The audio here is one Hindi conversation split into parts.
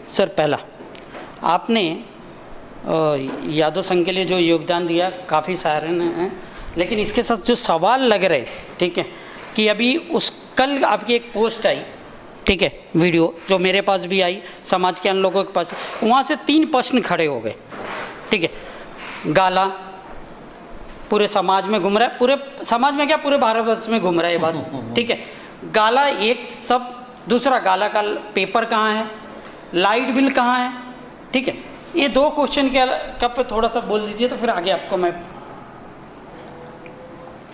सर, पहला आपने यादव संघ के लिए जो योगदान दिया काफ़ी सारे हैं, लेकिन इसके साथ जो सवाल लग रहे, ठीक है, कि अभी उस कल आपकी एक पोस्ट आई, ठीक है, वीडियो जो मेरे पास भी आई, समाज के अन्य लोगों के पास, वहाँ से 3 प्रश्न खड़े हो गए, ठीक है। गाला पूरे समाज में घूम रहा है, पूरे समाज में क्या पूरे भारतवर्ष में घूम रहा है ये बात, ठीक है। गाला एक सब, दूसरा गाला का पेपर कहाँ है, लाइट बिल कहाँ है, ठीक है। ये 2 क्वेश्चन के कब पे थोड़ा सा बोल दीजिए तो फिर आगे आपको मैं।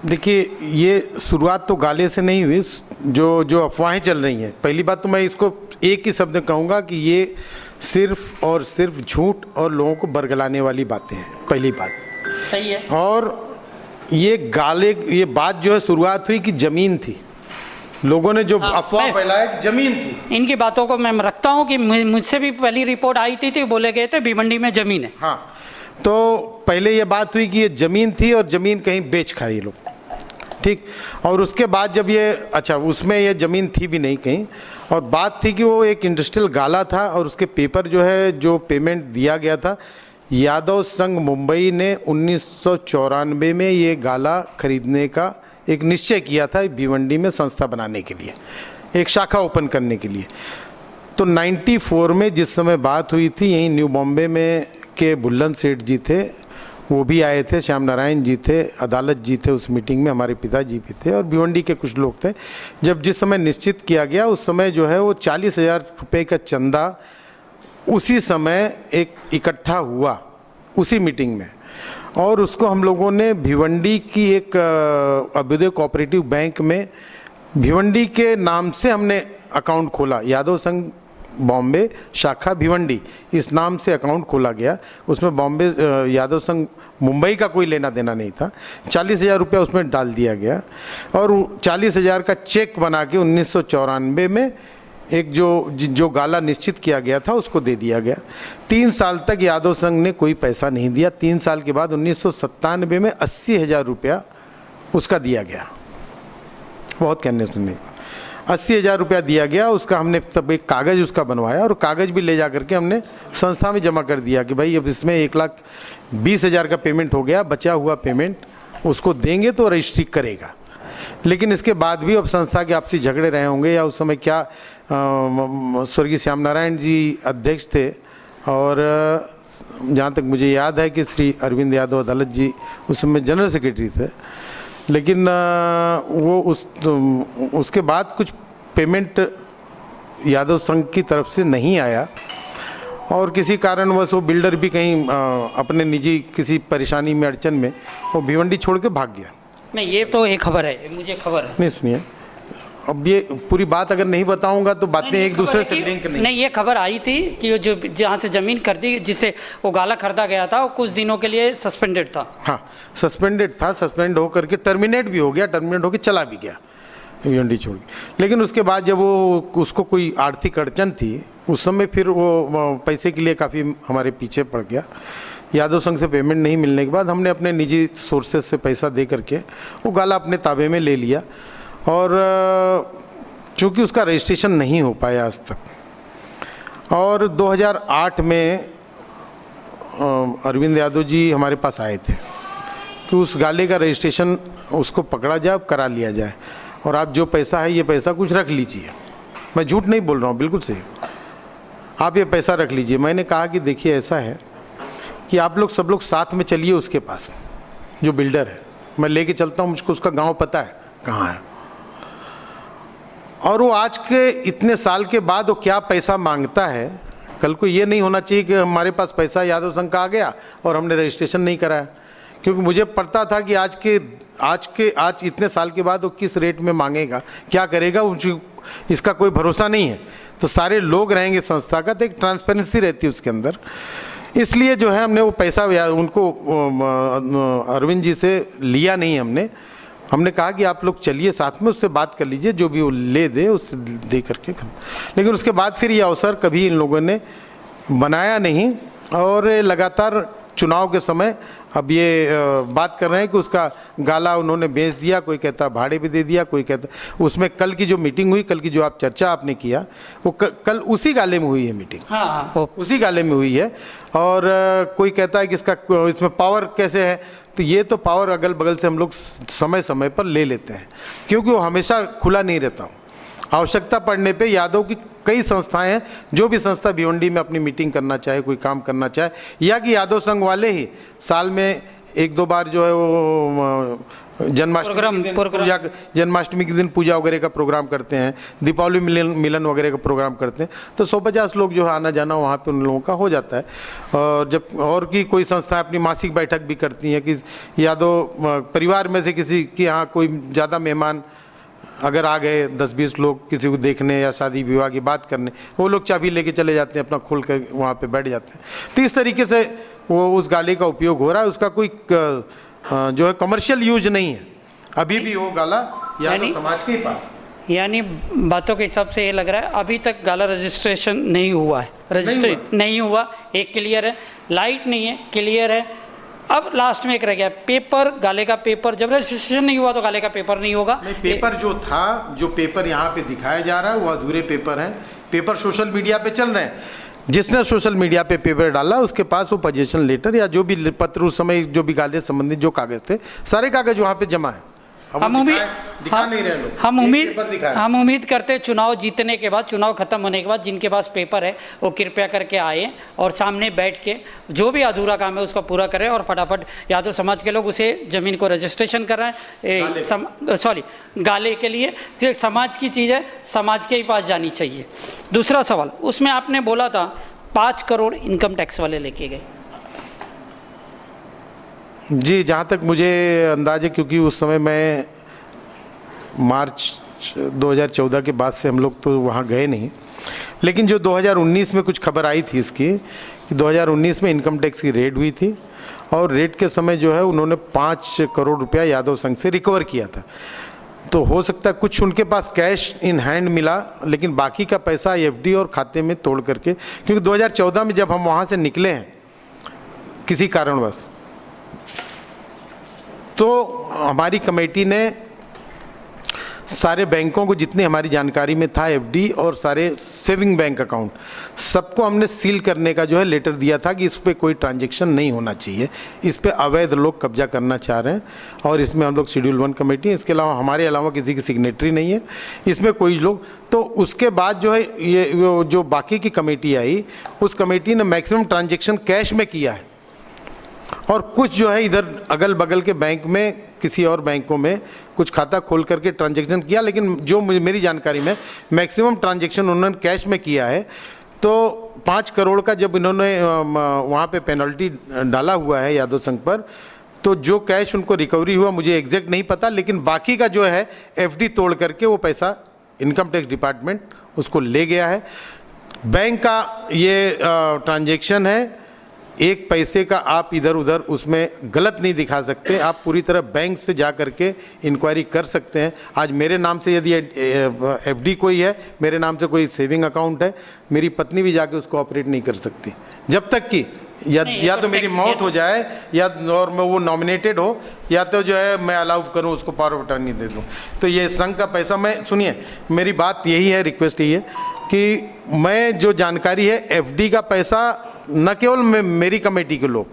देखिए, ये शुरुआत तो गाले से नहीं हुई, जो अफवाहें चल रही हैं। पहली बात तो मैं इसको एक ही शब्द कहूँगा कि ये सिर्फ और सिर्फ झूठ और लोगों को बरगलाने वाली बातें हैं, पहली बात। सही है। और ये बात जो है शुरुआत हुई कि ज़मीन थी, लोगों ने जो अफवाह फैलाया कि ज़मीन थी। इनकी बातों को मैं रखता हूँ कि मुझसे भी पहली रिपोर्ट आई थी बोले गए थे भिवंडी में ज़मीन है। हाँ, तो पहले ये बात हुई कि ये ज़मीन थी और ज़मीन कहीं बेच खाई लोग, ठीक। और उसके बाद जब ये उसमें ये ज़मीन थी भी नहीं कहीं, और बात थी कि वो एक इंडस्ट्रियल गाला था और उसके पेपर जो है, जो पेमेंट दिया गया था, यादव संघ मुंबई ने 1994 में ये गाला खरीदने का एक निश्चय किया था भिवंडी में संस्था बनाने के लिए, एक शाखा ओपन करने के लिए। तो 94 में जिस समय बात हुई थी, यहीं न्यू बॉम्बे में के बुल्लन सेठ जी थे, वो भी आए थे, श्याम नारायण जी थे, अदालत जी थे उस मीटिंग में, हमारे पिताजी भी थे और भिवंडी के कुछ लोग थे। जब जिस समय निश्चित किया गया उस समय जो है वो 40,000 रुपये का चंदा उसी समय एक इकट्ठा हुआ उसी मीटिंग में, और उसको हम लोगों ने भिवंडी की एक अभ्युदय कोऑपरेटिव बैंक में भिवंडी के नाम से हमने अकाउंट खोला, यादव संघ बॉम्बे शाखा भिवंडी, इस नाम से अकाउंट खोला गया। उसमें बॉम्बे यादव संघ मुंबई का कोई लेना देना नहीं था। 40,000 रुपया उसमें डाल दिया गया और 40,000 का चेक बना के 1994 में एक जो गाला निश्चित किया गया था उसको दे दिया गया। 3 साल तक यादव संघ ने कोई पैसा नहीं दिया। 3 साल के बाद 1997 में 80,000 रुपया उसका दिया गया। बहुत कहने सुनने, 80,000 रुपया दिया गया। उसका हमने तब एक कागज़ उसका बनवाया और कागज़ भी ले जा करके हमने संस्था में जमा कर दिया कि भाई अब इसमें 1,20,000 का पेमेंट हो गया, बचा हुआ पेमेंट उसको देंगे तो रजिस्ट्री करेगा। लेकिन इसके बाद भी अब संस्था के आपसी झगड़े रहे होंगे या उस समय क्या, स्वर्गीय श्याम नारायण जी अध्यक्ष थे और जहाँ तक मुझे याद है कि श्री अरविंद यादव अदालत जी उस समय जनरल सेक्रेटरी थे। लेकिन वो उसके बाद कुछ पेमेंट यादव संघ की तरफ से नहीं आया और किसी कारणवश वो बिल्डर भी कहीं अपने निजी किसी परेशानी में, अड़चन में वो भिवंडी छोड़ के भाग गया। नहीं, ये तो एक खबर है, मुझे खबर है। नहीं सुनिए, अब ये पूरी बात अगर नहीं बताऊंगा तो बातें एक दूसरे से लिंक नहीं। ये खबर आई थी कि जो जहाँ से ज़मीन खरीदी, जिससे वो गाला खरीदा गया था, वो कुछ दिनों के लिए सस्पेंडेड था। हाँ, सस्पेंडेड था, सस्पेंड होकर के टर्मिनेट भी हो गया, टर्मिनेट होकर चला भी गया भिवंडी छोड़ के। लेकिन उसके बाद जब वो उसको कोई आर्थिक अड़चन थी उस समय फिर वो पैसे के लिए काफ़ी हमारे पीछे पड़ गया। यादव संघ से पेमेंट नहीं मिलने के बाद हमने अपने निजी सोर्सेज से पैसा दे करके वो गाला अपने ताबे में ले लिया और चूँकि उसका रजिस्ट्रेशन नहीं हो पाया आज तक। और 2008 में अरविंद यादव जी हमारे पास आए थे कि उस गाले का रजिस्ट्रेशन उसको पकड़ा जाए, करा लिया जाए और आप जो पैसा है ये पैसा कुछ रख लीजिए। मैं झूठ नहीं बोल रहा हूँ, बिल्कुल सही, आप ये पैसा रख लीजिए। मैंने कहा कि देखिए ऐसा है कि आप लोग सब लोग साथ में चलिए उसके पास, जो बिल्डर है, मैं लेके चलता हूँ, मुझको उसका गांव पता है कहाँ है। और वो आज के इतने साल के बाद वो क्या पैसा मांगता है, कल को ये नहीं होना चाहिए कि हमारे पास पैसा यादव संघ का आ गया और हमने रजिस्ट्रेशन नहीं कराया। क्योंकि मुझे पता था कि आज इतने साल के बाद वो किस रेट में मांगेगा, क्या करेगा, इसका कोई भरोसा नहीं है। तो सारे लोग रहेंगे संस्था का, तो एक ट्रांसपेरेंसी रहती है उसके अंदर। इसलिए जो है हमने वो पैसा उनको अरविंद जी से लिया नहीं। हमने कहा कि आप लोग चलिए साथ में, उससे बात कर लीजिए, जो भी वो ले दे उससे दे करके। लेकिन उसके बाद फिर ये अवसर कभी इन लोगों ने बनाया नहीं और लगातार चुनाव के समय अब ये बात कर रहे हैं कि उसका गाला उन्होंने बेच दिया, कोई कहता भाड़े पे दे दिया, कोई कहता। उसमें कल की जो मीटिंग हुई, कल की जो आप चर्चा आपने किया, वो कल उसी गाले में हुई है मीटिंग। हाँ, उसी गाले में हुई है। और कोई कहता है कि इसमें पावर कैसे है, तो ये तो पावर अगल बगल से हम लोग समय समय पर ले लेते हैं, क्योंकि वो हमेशा खुला नहीं रहता हूँ। आवश्यकता पड़ने पे यादव की कई संस्थाएं हैं, जो भी संस्था भिवंडी में अपनी मीटिंग करना चाहे, कोई काम करना चाहे, या कि यादव संघ वाले ही साल में 1-2 बार जो है वो जन्माष्टमी के दिन पूजा वगैरह का प्रोग्राम करते हैं, दीपावली मिलन वगैरह का प्रोग्राम करते हैं, तो 150 लोग जो है आना जाना वहाँ पे उन लोगों का हो जाता है। और जब और की कोई संस्थाएं अपनी मासिक बैठक भी करती हैं कि यादव परिवार में से किसी के यहाँ कोई ज़्यादा मेहमान अगर आ गए, 10-20 लोग किसी को देखने या शादी विवाह की बात करने, वो लोग चाबी लेके चले जाते हैं, अपना खोल कर वहाँ पे बैठ जाते हैं। तो इस तरीके से वो उस गाले का उपयोग हो रहा है, उसका कोई जो है कमर्शियल यूज नहीं है। अभी भी वो गाला यादव समाज के ही पास। यानी बातों के हिसाब से ये लग रहा है अभी तक गाला रजिस्ट्रेशन नहीं हुआ है, रजिस्ट्रेट नहीं हुआ, एक क्लियर है, लाइट नहीं है, क्लियर है। अब लास्ट में एक रह गया पेपर, गाले का पेपर। जब रजिस्ट्रेशन नहीं हुआ तो गाले का पेपर नहीं होगा। नहीं, पेपर जो था, जो पेपर यहाँ पे दिखाया जा रहा है वो अधूरे पेपर हैं। पेपर सोशल मीडिया पे चल रहे हैं। जिसने सोशल मीडिया पे पेपर डाला उसके पास वो पोजीशन लेटर या जो भी पत्र उस समय जो भी गाले संबंधित जो कागज थे, सारे कागज वहाँ पे जमा है। हम उम्मीद करते हैं चुनाव जीतने के बाद, चुनाव खत्म होने के बाद जिनके पास पेपर है वो कृपया करके आए और सामने बैठ के जो भी अधूरा काम है उसको पूरा करें और फटाफट यादव समाज के लोग उसे ज़मीन को रजिस्ट्रेशन कराएं। गाले के लिए जो समाज की चीज़ है, समाज के ही पास जानी चाहिए। दूसरा सवाल, उसमें आपने बोला था 5 करोड़ इनकम टैक्स वाले लेके गए। जी, जहाँ तक मुझे अंदाज़ है, क्योंकि उस समय मैं मार्च 2014 के बाद से हम लोग तो वहाँ गए नहीं, लेकिन जो 2019 में कुछ खबर आई थी इसकी कि 2019 में इनकम टैक्स की रेड हुई थी और रेड के समय जो है उन्होंने 5 करोड़ रुपया यादव संघ से रिकवर किया था। तो हो सकता है कुछ उनके पास कैश इन हैंड मिला, लेकिन बाकी का पैसा एफडी और खाते में तोड़ करके, क्योंकि 2014 में जब हम वहाँ से निकले हैं किसी कारणवश, तो हमारी कमेटी ने सारे बैंकों को, जितनी हमारी जानकारी में था, एफडी और सारे सेविंग बैंक अकाउंट, सबको हमने सील करने का जो है लेटर दिया था कि इस पर कोई ट्रांजैक्शन नहीं होना चाहिए, इस पे अवैध लोग कब्जा करना चाह रहे हैं और इसमें हम लोग शेड्यूल 1 कमेटी है, इसके अलावा हमारे अलावा किसी की सिग्नेटरी नहीं है इसमें कोई लोग। तो उसके बाद जो है ये जो बाकी की कमेटी आई, उस कमेटी ने मैक्सिमम ट्रांजेक्शन कैश में किया है और कुछ जो है इधर अगल बगल के बैंक में, किसी और बैंकों में कुछ खाता खोल करके ट्रांजैक्शन किया, लेकिन जो मेरी जानकारी में मैक्सिमम ट्रांजैक्शन उन्होंने कैश में किया है। तो 5 करोड़ का जब इन्होंने वहाँ पे पेनल्टी डाला हुआ है यादव संघ पर, तो जो कैश उनको रिकवरी हुआ मुझे एग्जैक्ट नहीं पता, लेकिन बाकी का जो है एफडी तोड़ करके वो पैसा इनकम टैक्स डिपार्टमेंट उसको ले गया है। बैंक का ये ट्रांजैक्शन है, एक पैसे का आप इधर उधर उसमें गलत नहीं दिखा सकते, आप पूरी तरह बैंक से जा करके इंक्वायरी कर सकते हैं। आज मेरे नाम से यदि एफडी कोई है, मेरे नाम से कोई सेविंग अकाउंट है, मेरी पत्नी भी जाके उसको ऑपरेट नहीं कर सकती जब तक कि या तो मेरी मौत हो जाए या और मैं वो नॉमिनेटेड हो, या तो जो है मैं अलाउ करूं उसको पावर ऑफ अटॉर्नी दे दूं। तो ये संघ का पैसा, मैं सुनिए मेरी बात यही है, रिक्वेस्ट यही है कि मैं जो जानकारी है एफडी का पैसा न केवल मेरी कमेटी के लोग,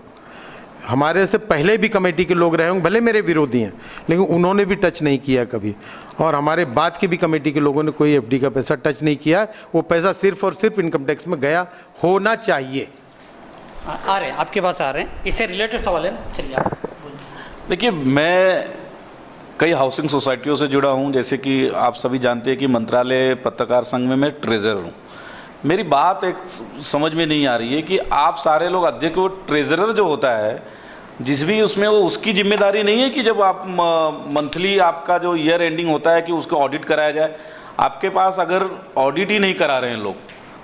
हमारे से पहले भी कमेटी के लोग रहे होंगे, भले मेरे विरोधी हैं, लेकिन उन्होंने भी टच नहीं किया कभी, और हमारे बाद की भी कमेटी के लोगों ने कोई एफडी का पैसा टच नहीं किया। वो पैसा सिर्फ और सिर्फ इनकम टैक्स में गया होना चाहिए। आ रहे हैं आपके पास, आ रहे हैं, इससे रिलेटेड सवाल है, चलिए आप। देखिए, मैं कई हाउसिंग सोसाइटियों से जुड़ा हूं, जैसे कि आप सभी जानते हैं कि मंत्रालय पत्रकार संघ में मैं ट्रेजरर हूं। मेरी बात एक समझ में नहीं आ रही है कि आप सारे लोग अध्यक्ष, वो ट्रेजरर जो होता है जिस भी उसमें, वो उसकी जिम्मेदारी नहीं है कि जब आप मंथली आपका जो ईयर एंडिंग होता है कि उसको ऑडिट कराया जाए। आपके पास अगर ऑडिट ही नहीं करा रहे हैं लोग,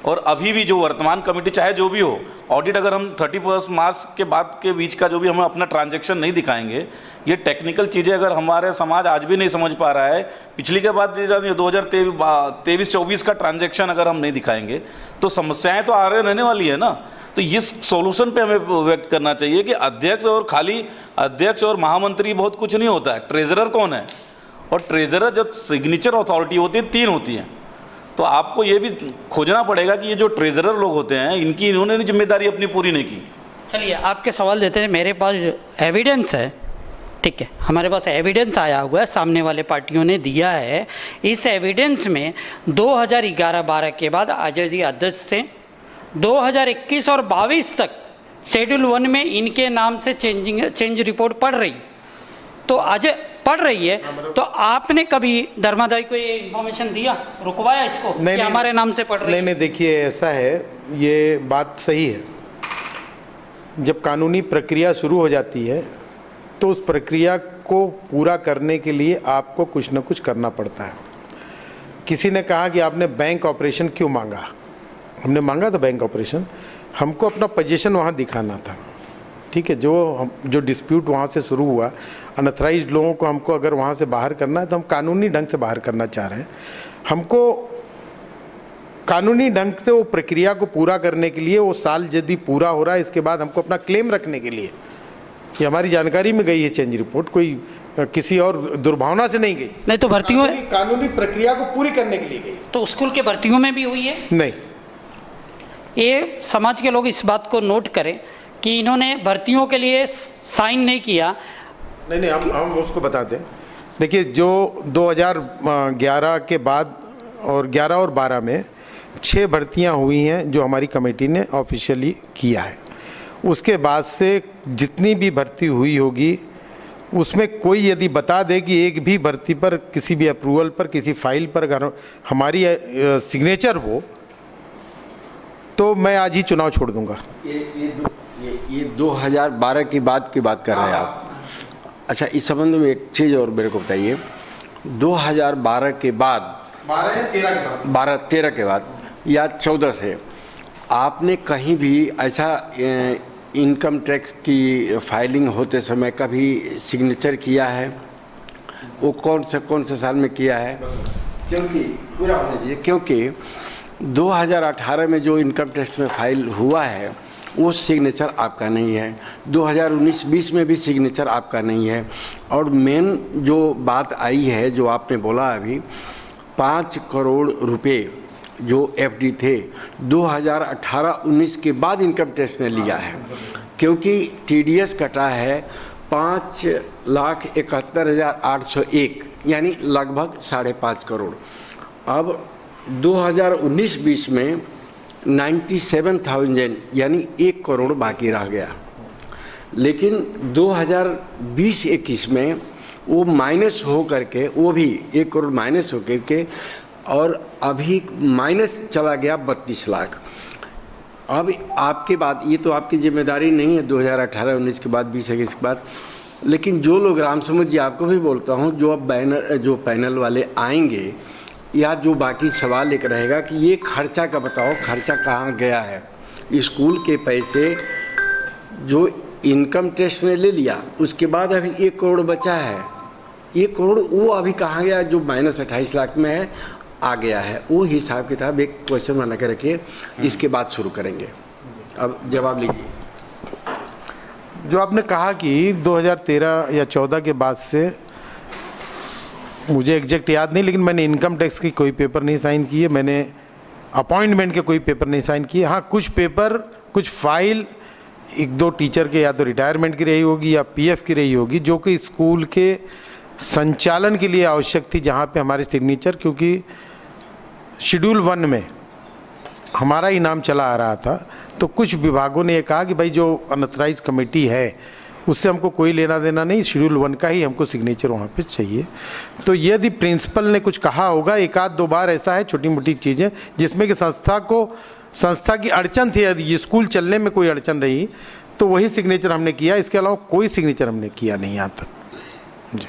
और अभी भी जो वर्तमान कमेटी चाहे जो भी हो, ऑडिट अगर हम 31 मार्च के बाद के बीच का जो भी हम अपना ट्रांजैक्शन नहीं दिखाएंगे, ये टेक्निकल चीज़ें अगर हमारे समाज आज भी नहीं समझ पा रहा है, पिछली के बाद 2023-24 का ट्रांजैक्शन अगर हम नहीं दिखाएंगे तो समस्याएं तो आ रहे रहने वाली है ना। तो इस सॉल्यूशन पे हमें व्यक्त करना चाहिए कि अध्यक्ष और खाली अध्यक्ष और महामंत्री बहुत कुछ नहीं होता है, ट्रेजरर कौन है, और ट्रेजरर जो सिग्नेचर अथॉरिटी होती है 3 होती हैं। तो आपको ये भी खोजना पड़ेगा कि ये जो ट्रेजरर लोग होते हैं इन्होंने जिम्मेदारी अपनी पूरी नहीं की। चलिए आपके सवाल देते हैं। मेरे पास एविडेंस है, ठीक है, हमारे पास एविडेंस आया हुआ है, सामने वाले पार्टियों ने दिया है। इस एविडेंस में 2011-12 के बाद अजय जी अध्यक्ष थे, 2021 और 22 तक शेड्यूल 1 में इनके नाम से चेंज रिपोर्ट पड़ रही, तो अजय पढ़ रही है, तो आपने कभी धर्मादाई को ये इन्फॉर्मेशन दिया, रुकवाया इसको कि हमारे नाम से पढ़ रही है? नहीं, देखिए ऐसा है, ये बात सही है। जब कानूनी प्रक्रिया शुरू हो जाती है तो उस प्रक्रिया को पूरा करने के लिए आपको कुछ न कुछ करना पड़ता है। किसी ने कहा कि आपने बैंक ऑपरेशन क्यों मांगा? हमने मांगा था बैंक ऑपरेशन, हमको अपना पोजीशन वहाँ दिखाना था, ठीक है। जो डिस्प्यूट वहाँ से शुरू हुआ, अनऑथराइज्ड लोगों को हमको अगर वहाँ से बाहर करना है तो हम कानूनी ढंग से बाहर करना चाह रहे हैं। हमको कानूनी ढंग से वो प्रक्रिया को पूरा करने के लिए, वो साल यदि पूरा हो रहा है इसके बाद हमको अपना क्लेम रखने के लिए, ये हमारी जानकारी में गई है चेंज रिपोर्ट, कोई किसी और दुर्भावना से नहीं गई। नहीं तो भर्तियों में कानूनी प्रक्रिया को पूरी करने के लिए गई। तो स्कूल के भर्तियों में भी हुई है? नहीं, ये समाज के लोग इस बात को नोट करें कि इन्होंने भर्तियों के लिए साइन नहीं किया। नहीं, हम उसको बताते हैं। देखिए, जो 2011 के बाद और 11 और 12 में 6 भर्तियां हुई हैं जो हमारी कमेटी ने ऑफिशियली किया है। उसके बाद से जितनी भी भर्ती हुई होगी उसमें कोई यदि बता दे कि एक भी भर्ती पर, किसी भी अप्रूवल पर, किसी फाइल पर अगर हमारी सिग्नेचर हो तो मैं आज ही चुनाव छोड़ दूंगा। ये 2012 की बात कर रहे हैं आप? अच्छा, इस संबंध में एक चीज़ और मेरे को बताइए, 2012 के बाद, 12-13 के बाद या 14 से आपने कहीं भी ऐसा इनकम टैक्स की फाइलिंग होते समय कभी सिग्नेचर किया है? वो कौन से साल में किया है? क्योंकि पूरा होना चाहिए, क्योंकि 2018 में जो इनकम टैक्स में फाइल हुआ है वो सिग्नेचर आपका नहीं है, 2019-20 में भी सिग्नेचर आपका नहीं है। और मेन जो बात आई है, जो आपने बोला अभी, 5 करोड़ रुपए जो एफडी थे 2018-19 के बाद इनकम टैक्स ने लिया है, क्योंकि टीडीएस कटा है 5,71,801, यानी लगभग 5.5 करोड़। अब 2019-20 में 97,000 यानी 1 करोड़ बाकी रह गया। लेकिन 2020-21 में वो माइनस हो करके, वो भी 1 करोड़ माइनस हो करके, और अभी माइनस चला गया 32 लाख। अब आपके बाद, ये तो आपकी जिम्मेदारी नहीं है 2018-19 के बाद, 20-21 के बाद, लेकिन जो लोग, राम समझ जी आपको भी बोलता हूँ, जो अब जो पैनल वाले आएंगे या जो बाकी सवाल एक रहेगा कि ये खर्चा का बताओ, खर्चा कहाँ गया है? स्कूल के पैसे जो इनकम टैक्स ने ले लिया, उसके बाद अभी 1 करोड़ बचा है, 1 करोड़ वो अभी कहाँ गया? जो माइनस 28 लाख में है, आ गया है। वो हिसाब किताब एक क्वेश्चन बना के रखिए, इसके बाद शुरू करेंगे। अब जवाब लीजिए। जो आपने कहा कि 2013 या 14 के बाद से, मुझे एग्जैक्ट याद नहीं, लेकिन मैंने इनकम टैक्स की कोई पेपर नहीं साइन किए, मैंने अपॉइंटमेंट के कोई पेपर नहीं साइन किए। हाँ, कुछ पेपर, कुछ फाइल 1-2 टीचर के या तो रिटायरमेंट की रही होगी या पीएफ की रही होगी, जो कि स्कूल के संचालन के लिए आवश्यक थी, जहाँ पे हमारे सिग्नेचर, क्योंकि शेड्यूल 1 में हमारा ही नाम चला आ रहा था, तो कुछ विभागों ने ये कहा कि भाई जो अनऑथराइज्ड कमेटी है उससे हमको कोई लेना देना नहीं, शेड्यूल 1 का ही हमको सिग्नेचर वहाँ पे चाहिए। तो यदि प्रिंसिपल ने कुछ कहा होगा, 1-2 बार ऐसा है, छोटी मोटी चीज़ें जिसमें कि संस्था की अड़चन थी, यदि स्कूल चलने में कोई अड़चन रही तो वही सिग्नेचर हमने किया, इसके अलावा कोई सिग्नेचर हमने किया नहीं यहाँ तक। जी।